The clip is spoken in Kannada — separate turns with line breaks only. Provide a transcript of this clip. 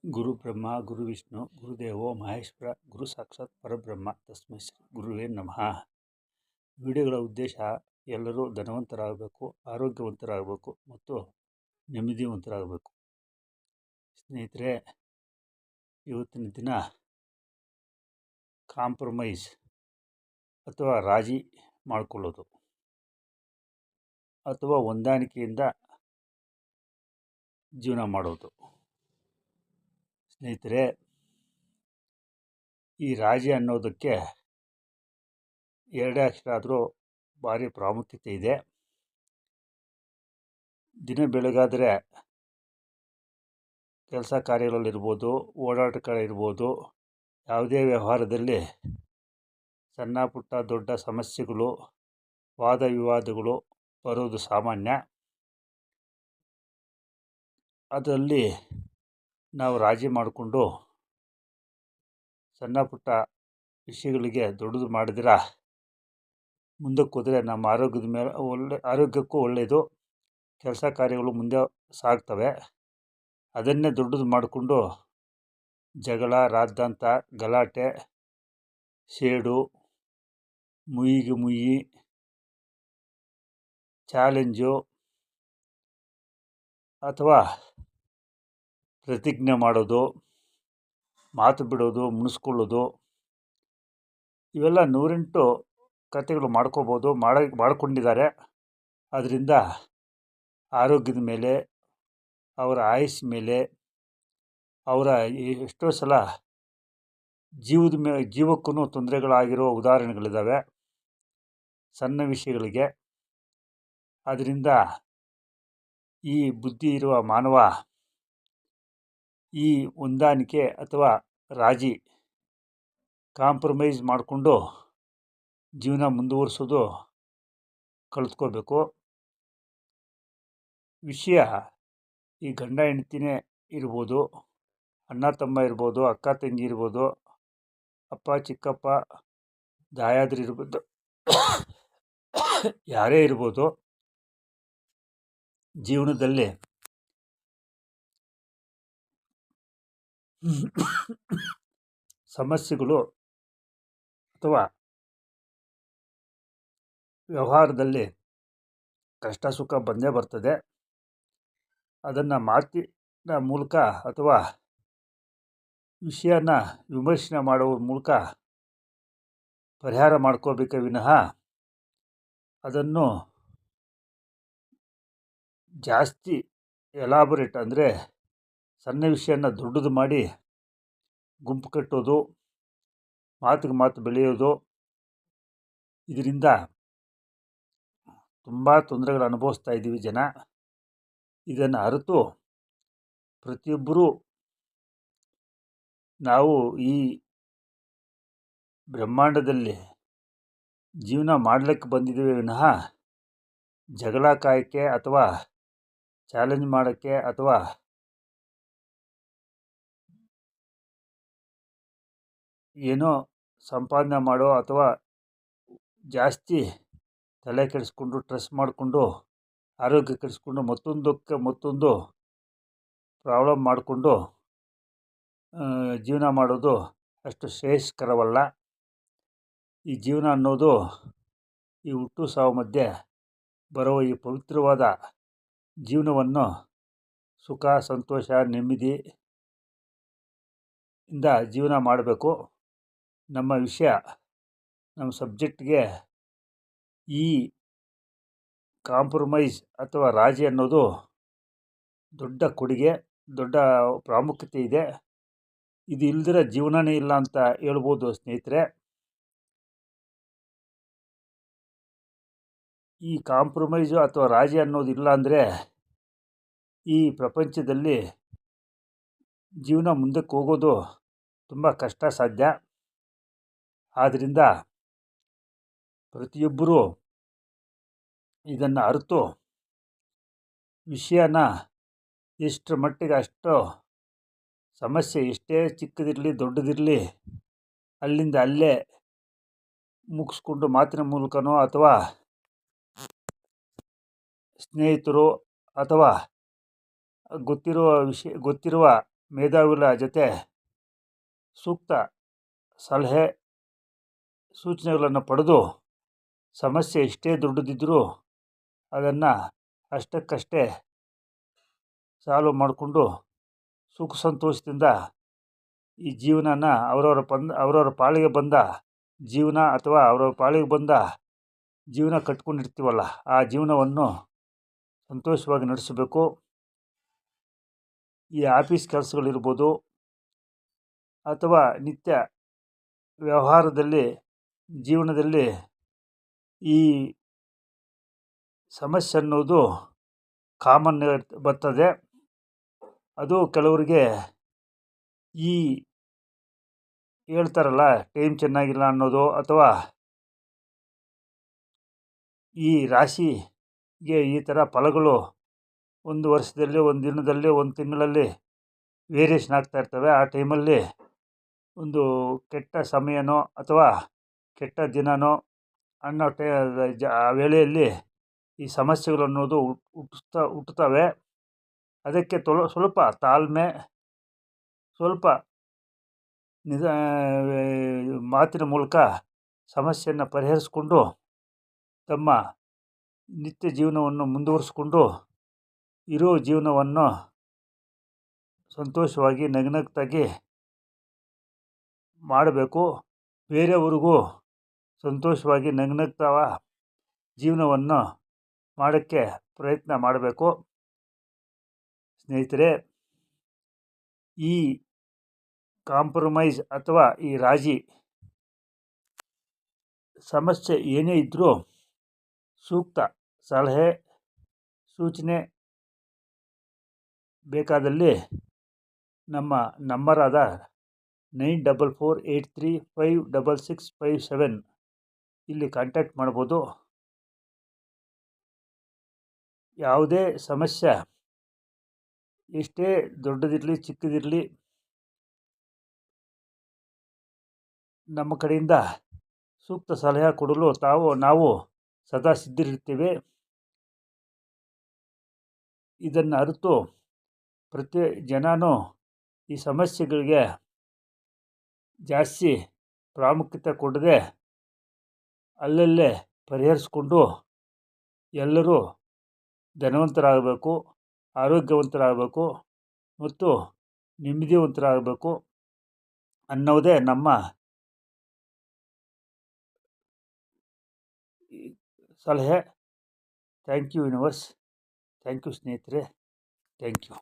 ಗುರು ಬ್ರಹ್ಮ ಗುರು ವಿಷ್ಣು ಗುರುದೇವೋ ಮಹೇಶ್ವರ ಗುರು ಸಾಕ್ಷಾತ್ ಪರಬ್ರಹ್ಮ ತಸ್ಮೈ ಶ್ರೀ ಗುರುವೇ ನಮಃ. ವಿಡಿಯೋಗಳ ಉದ್ದೇಶ ಎಲ್ಲರೂ ಧನವಂತರಾಗಬೇಕು, ಆರೋಗ್ಯವಂತರಾಗಬೇಕು ಮತ್ತು ನೆಮ್ಮದಿವಂತರಾಗಬೇಕು. ಸ್ನೇಹಿತರೆ, ಇವತ್ತಿನ ದಿನ ಕಾಂಪ್ರಮೈಸ್ ಅಥವಾ ರಾಜಿ ಮಾಡಿಕೊಳ್ಳೋದು ಅಥವಾ ಹೊಂದಾಣಿಕೆಯಿಂದ ಜೀವನ ಮಾಡೋದು. ಸ್ನೇಹಿತರೆ, ಈ ರಾಜಿ ಅನ್ನೋದಕ್ಕೆ ಎರಡೇ ಅಕ್ಷರ ಆದರೂ ಭಾರಿ ಪ್ರಾಮುಖ್ಯತೆ ಇದೆ. ದಿನ ಬೆಳಗಾದರೆ ಕೆಲಸ ಕಾರ್ಯಗಳಲ್ಲಿರ್ಬೋದು, ಓಡಾಟಗಳಿರ್ಬೋದು, ಯಾವುದೇ ವ್ಯವಹಾರದಲ್ಲಿ ಸಣ್ಣ ಪುಟ್ಟ ದೊಡ್ಡ ಸಮಸ್ಯೆಗಳು, ವಾದ ವಿವಾದಗಳು ಬರೋದು ಸಾಮಾನ್ಯ. ಅದರಲ್ಲಿ ನಾವು ರಾಜಿ ಮಾಡಿಕೊಂಡು ಸಣ್ಣ ಪುಟ್ಟ ವಿಷಯಗಳಿಗೆ ದೊಡ್ಡದು ಮಾಡಿದ್ರೆ ಮುಂದಕ್ಕೆ ಹೋದರೆ ನಮ್ಮ ಆರೋಗ್ಯದ ಮೇಲೆ ಆರೋಗ್ಯಕ್ಕೂ ಒಳ್ಳೆಯದು, ಕೆಲಸ ಕಾರ್ಯಗಳು ಮುಂದೆ ಸಾಗ್ತವೆ. ಅದನ್ನೇ ದೊಡ್ಡದು ಮಾಡಿಕೊಂಡು ಜಗಳ, ರಾದ್ದಾಂತ, ಗಲಾಟೆ, ಸೇಡು, ಮುಯ್ಯಿಗೆ ಮುಯ್ಯಿ, ಚಾಲೆಂಜು ಅಥವಾ ಪ್ರತಿಜ್ಞೆ ಮಾಡೋದು, ಮಾತು ಬಿಡೋದು, ಮುನಿಸ್ಕೊಳ್ಳೋದು, ಇವೆಲ್ಲ 108 ಕಥೆಗಳು ಮಾಡ್ಕೋಬೋದು, ಮಾಡಿಕೊಂಡಿದ್ದಾರೆ. ಅದರಿಂದ ಆರೋಗ್ಯದ ಮೇಲೆ, ಅವರ ಆಯುಸ್ಸಿನ ಮೇಲೆ, ಅವರ ಎಷ್ಟೋ ಸಲ ಜೀವಕ್ಕೂ ತೊಂದರೆಗಳಾಗಿರೋ ಉದಾಹರಣೆಗಳಿದ್ದಾವೆ ಸಣ್ಣ ವಿಷಯಗಳಿಗೆ. ಆದ್ದರಿಂದ ಈ ಬುದ್ಧಿ ಇರುವ ಮಾನವ ಈ ಹೊಂದಾಣಿಕೆ ಅಥವಾ ರಾಜಿ ಕಾಂಪ್ರಮೈಸ್ ಮಾಡಿಕೊಂಡು ಜೀವನ ಮುಂದುವರಿಸೋದು ಕಲಿತ್ಕೋಬೇಕು. ವಿಷಯ ಈ ಗಂಡ ಹೆಂಡ್ತಿನೇ ಇರ್ಬೋದು, ಅಣ್ಣ ತಮ್ಮ ಇರ್ಬೋದು, ಅಕ್ಕ ತಂಗಿ ಇರ್ಬೋದು, ಅಪ್ಪ ಚಿಕ್ಕಪ್ಪ, ದಾಯಾದ್ರಿ ಇರ್ಬೋದು, ಯಾರೇ ಇರ್ಬೋದು. ಜೀವನದಲ್ಲಿ ಸಮಸ್ಯೆಗಳು ಅಥವಾ ವ್ಯವಹಾರದಲ್ಲಿ ಕಷ್ಟ ಸುಖ ಬಂದೇ ಬರ್ತದೆ. ಅದನ್ನು ಮಾತಿನ ಮೂಲಕ ಅಥವಾ ವಿಷಯನ ವಿಮರ್ಶೆ ಮಾಡುವ ಮೂಲಕ ಪರಿಹಾರ ಮಾಡ್ಕೋಬೇಕೇ ವಿನಃ ಅದನ್ನು ಜಾಸ್ತಿ ಎಲಾಬೊರೇಟ್ ಅಂದರೆ ಸಣ್ಣ ವಿಷಯನ ದೊಡ್ಡದು ಮಾಡಿ ಗುಂಪು ಕಟ್ಟೋದು, ಮಾತಿಗೆ ಮಾತು ಬೆಳೆಯೋದು, ಇದರಿಂದ ತುಂಬ ತೊಂದರೆಗಳು ಅನುಭವಿಸ್ತಾ ಇದ್ದೀವಿ ಜನ. ಇದನ್ನು ಅರಿತು ಪ್ರತಿಯೊಬ್ಬರೂ ನಾವು ಈ ಬ್ರಹ್ಮಾಂಡದಲ್ಲಿ ಜೀವನ ಮಾಡಲಿಕ್ಕೆ ಬಂದಿದ್ದೀವಿ ವಿನಃ ಜಗಳ ಕಾಯೋಕ್ಕೆ ಅಥವಾ ಚಾಲೆಂಜ್ ಮಾಡೋಕ್ಕೆ ಅಥವಾ ಏನೋ ಸಂಪಾದನೆ ಮಾಡೋ ಅಥವಾ ಜಾಸ್ತಿ ತಲೆ ಕೆಡಿಸ್ಕೊಂಡು ಸ್ಟ್ರೆಸ್ ಮಾಡಿಕೊಂಡು ಆರೋಗ್ಯ ಕೆಡಿಸ್ಕೊಂಡು ಮತ್ತೊಂದು ಪ್ರಾಬ್ಲಮ್ ಮಾಡಿಕೊಂಡು ಜೀವನ ಮಾಡೋದು ಅಷ್ಟು ಶ್ರೇಯಸ್ಕರವಲ್ಲ. ಈ ಜೀವನ ಅನ್ನೋದು ಈ ಹುಟ್ಟು ಸಾವು ಮಧ್ಯೆ ಬರುವ ಈ ಪವಿತ್ರವಾದ ಜೀವನವನ್ನು ಸುಖ, ಸಂತೋಷ, ನೆಮ್ಮದಿಯಿಂದ ಜೀವನ ಮಾಡಬೇಕು. ನಮ್ಮ ವಿಷಯ, ನಮ್ಮ ಸಬ್ಜೆಕ್ಟ್ಗೆ ಈ ಕಾಂಪ್ರಮೈಸ್ ಅಥವಾ ರಾಜಿ ಅನ್ನೋದು ದೊಡ್ಡ ಕೊಡುಗೆ, ದೊಡ್ಡ ಪ್ರಾಮುಖ್ಯತೆ ಇದೆ. ಇದು ಇಲ್ದಿರ ಜೀವನನೇ ಇಲ್ಲ ಅಂತ ಹೇಳ್ಬೋದು ಸ್ನೇಹಿತರೆ. ಈ ಕಾಂಪ್ರಮೈಸು ಅಥವಾ ರಾಜಿ ಅನ್ನೋದು ಇಲ್ಲ ಅಂದರೆ ಈ ಪ್ರಪಂಚದಲ್ಲಿ ಜೀವನ ಮುಂದಕ್ಕೆ ಹೋಗೋದು ತುಂಬ ಕಷ್ಟ ಸಾಧ್ಯ. ಆದ್ದರಿಂದ ಪ್ರತಿಯೊಬ್ಬರೂ ಇದನ್ನು ಅರಿತು ವಿಷಯನ ಎಷ್ಟರ ಮಟ್ಟಿಗೆ ಅಷ್ಟು ಸಮಸ್ಯೆ ಎಷ್ಟೇ ಚಿಕ್ಕದಿರಲಿ ದೊಡ್ಡದಿರಲಿ ಅಲ್ಲಿಂದ ಅಲ್ಲೇ ಮುಗಿಸ್ಕೊಂಡು ಮಾತಿನ ಮೂಲಕನೋ ಅಥವಾ ಸ್ನೇಹಿತರು ಅಥವಾ ಗೊತ್ತಿರುವ ಮೇಧಾವಿಗಳ ಜೊತೆ ಸೂಕ್ತ ಸಲಹೆ ಸೂಚನೆಗಳನ್ನು ಪಡೆದು ಸಮಸ್ಯೆ ಎಷ್ಟೇ ದೊಡ್ಡದಿದ್ದರೂ ಅದನ್ನು ಅಷ್ಟಕ್ಕಷ್ಟೇ ಸಾಲ್ವ್ ಮಾಡಿಕೊಂಡು ಸುಖ ಸಂತೋಷದಿಂದ ಈ ಜೀವನನ ಅವರವರ ಪಾಲಿಗೆ ಬಂದ ಜೀವನ ಅಥವಾ ಅವರವ್ರ ಪಾಲಿಗೆ ಬಂದ ಜೀವನ ಕಟ್ಕೊಂಡಿರ್ತೀವಲ್ಲ ಆ ಜೀವನವನ್ನು ಸಂತೋಷವಾಗಿ ನಡೆಸಬೇಕು. ಈ ಆಫೀಸ್ ಕೆಲಸಗಳಿರ್ಬೋದು ಅಥವಾ ನಿತ್ಯ ವ್ಯವಹಾರದಲ್ಲಿ ಜೀವನದಲ್ಲಿ ಈ ಸಮಸ್ಯೆ ಅನ್ನೋದು ಕಾಮನ್ ಬರ್ತದೆ. ಅದು ಕೆಲವರಿಗೆ ಈ ಹೇಳ್ತಾರಲ್ಲ ಟೈಮ್ ಚೆನ್ನಾಗಿಲ್ಲ ಅನ್ನೋದು ಅಥವಾ ಈ ರಾಶಿಗೆ ಈ ಥರ ಫಲಗಳು ಒಂದು ವರ್ಷದಲ್ಲಿ, ಒಂದು ದಿನದಲ್ಲಿ, ಒಂದು ತಿಂಗಳಲ್ಲಿ ವೇರಿಯೇಷನ್ ಆಗ್ತಾ ಇರ್ತವೆ. ಆ ಟೈಮಲ್ಲಿ ಒಂದು ಕೆಟ್ಟ ಸಮಯನೋ ಅಥವಾ ಕೆಟ್ಟ ದಿನನೋ ಅನ್ನೋ ಆ ವೇಳೆಯಲ್ಲಿ ಈ ಸಮಸ್ಯೆಗಳು ಅನ್ನೋದು ಹುಟ್ಟುತ್ತವೆ. ಅದಕ್ಕೆ ಸ್ವಲ್ಪ ತಾಳ್ಮೆ, ಸ್ವಲ್ಪ ಮಾತಿನ ಮೂಲಕ ಸಮಸ್ಯೆಯನ್ನು ಪರಿಹರಿಸಿಕೊಂಡು ತಮ್ಮ ನಿತ್ಯ ಜೀವನವನ್ನು ಮುಂದುವರಿಸ್ಕೊಂಡು ಇರೋ ಜೀವನವನ್ನು ಸಂತೋಷವಾಗಿ ನಗುನಗ್ತಾಗಿ ಮಾಡಬೇಕು. ಬೇರೆಯವ್ರಿಗೂ ಸಂತೋಷವಾಗಿ ನಗುನಗ್ತಾವ ಜೀವನವನ್ನು ಮಾಡೋಕ್ಕೆ ಪ್ರಯತ್ನ ಮಾಡಬೇಕು. ಸ್ನೇಹಿತರೆ, ಈ ಕಾಂಪ್ರಮೈಸ್ ಅಥವಾ ಈ ರಾಜಿ ಸಮಸ್ಯೆ ಏನೇ ಇದ್ದರೂ ಸೂಕ್ತ ಸಲಹೆ ಸೂಚನೆ ಬೇಕಾದಲ್ಲಿ ನಮ್ಮ ನಂಬರಾದ 9448356657 ಇಲ್ಲಿ ಕಾಂಟ್ಯಾಕ್ಟ್ ಮಾಡ್ಬೋದು. ಯಾವುದೇ ಸಮಸ್ಯೆ ಎಷ್ಟೇ ದೊಡ್ಡದಿರಲಿ ಚಿಕ್ಕದಿರಲಿ ನಮ್ಮ ಕಡೆಯಿಂದ ಸೂಕ್ತ ಸಲಹೆ ಕೊಡಲು ನಾವು ಸದಾ ಸಿದ್ಧರಿರ್ತೀವಿ. ಇದನ್ನು ಅರಿತು ಪ್ರತಿ ಜನನೂ ಈ ಸಮಸ್ಯೆಗಳಿಗೆ ಜಾಸ್ತಿ ಪ್ರಾಮುಖ್ಯತೆ ಕೊಡದೆ ಅಲ್ಲಲ್ಲೇ ಪರಿಹರಿಸ್ಕೊಂಡು ಎಲ್ಲರೂ ಧನವಂತರಾಗಬೇಕು, ಆರೋಗ್ಯವಂತರಾಗಬೇಕು ಮತ್ತು ನೆಮ್ಮದಿವಂತರಾಗಬೇಕು ಅನ್ನೋದೇ ನಮ್ಮ ಸಲಹೆ. Thank you universe. Thank you ಸ್ನೇಹಿತರೆ. Thank you.